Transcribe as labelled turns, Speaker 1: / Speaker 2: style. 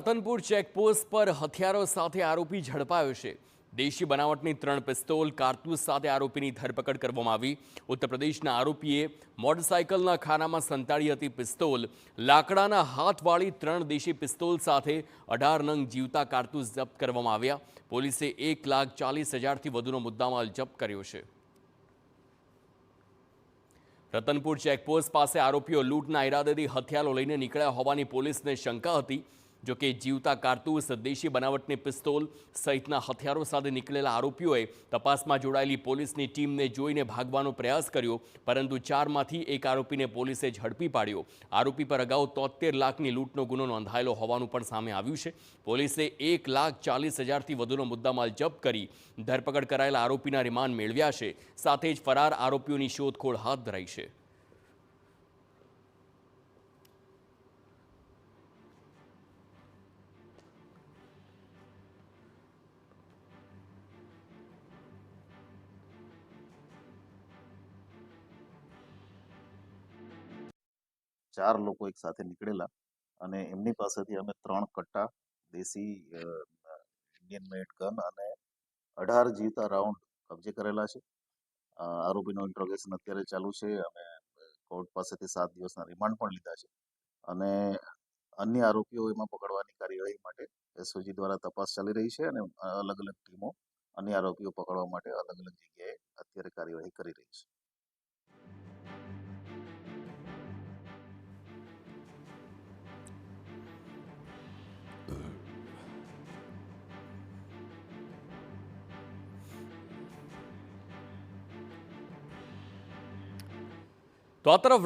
Speaker 1: Ratanpur checkpost પર હથિયારો સાથે આરોપી ઝડપાયો છે। દેશી બનાવટની 3 પિસ્તોલ કારતૂસ સાથે આરોપીની ધરપકડ કરવામાં આવી। ઉત્તર પ્રદેશના આરોપીએ મોટરસાઇકલના ખાનામાં સંતાડી હતી પિસ્તોલ। લાકડાના હાથવાળી 3 દેશી પિસ્તોલ સાથે 18 નંગ જીવતા કારતૂસ જપ્ત કરવામાં આવ્યા। પોલીસે 1,40,000થી વધુનો મુદ્દામાલ જપ્ત કર્યો છે। રતનપુર ચેકપોસ્ટ પાસે આરોપીઓ લૂંટના ઈરાદેથી હથિયારો લઈને નીકળ્યા હોવાની પોલીસને શંકા હતી। જો કે જીવતા કારતૂસ, દેશી બનાવટની પિસ્તોલ સહિતના હથિયારો સાથે નીકળેલા આરોપીઓએ તપાસમાં જોડાયેલી પોલીસની ટીમને જોઈને ભાગવાનો પ્રયાસ કર્યો, પરંતુ 4માંથી એક આરોપીને પોલીસે ઝડપી પાડ્યો। આરોપી પર અગાઉ 73 લાખની લૂંટનો ગુનો નોંધાયેલો હોવાનું પણ સામે આવ્યું છે। પોલીસે 1,40,000થી વધુનો મુદ્દામાલ જપ્ત કરી ધરપકડ કરાયેલા આરોપીના રિમાન્ડ મેળવ્યા છે। સાથે જ ફરાર આરોપીઓની શોધખોળ હાથ ધરાઈ છે।
Speaker 2: ચાર લોકો એક સાથે નીકળેલા અને એમની પાસેથી અમે 3 કટ્ટા દેશી ઇન્ડિયન મેડ ગન અને 18 જીવતા રાઉન્ડ કબજે કરેલા છે। આરોપીનો ઇન્ટ્રોગેશન અત્યારે ચાલુ છે અને કોર્ટ પાસેથી 7 દિવસના રિમાન્ડ પણ લીધા છે અને અન્ય આરોપીઓ એમાં પકડવાની કાર્યવાહી માટે એસઓજી દ્વારા તપાસ ચાલી રહી છે અને અલગ અલગ ટીમો અન્ય આરોપીઓ પકડવા માટે અલગ અલગ જગ્યાએ અત્યારે કાર્યવાહી કરી રહી છે।
Speaker 1: તો આ તરફ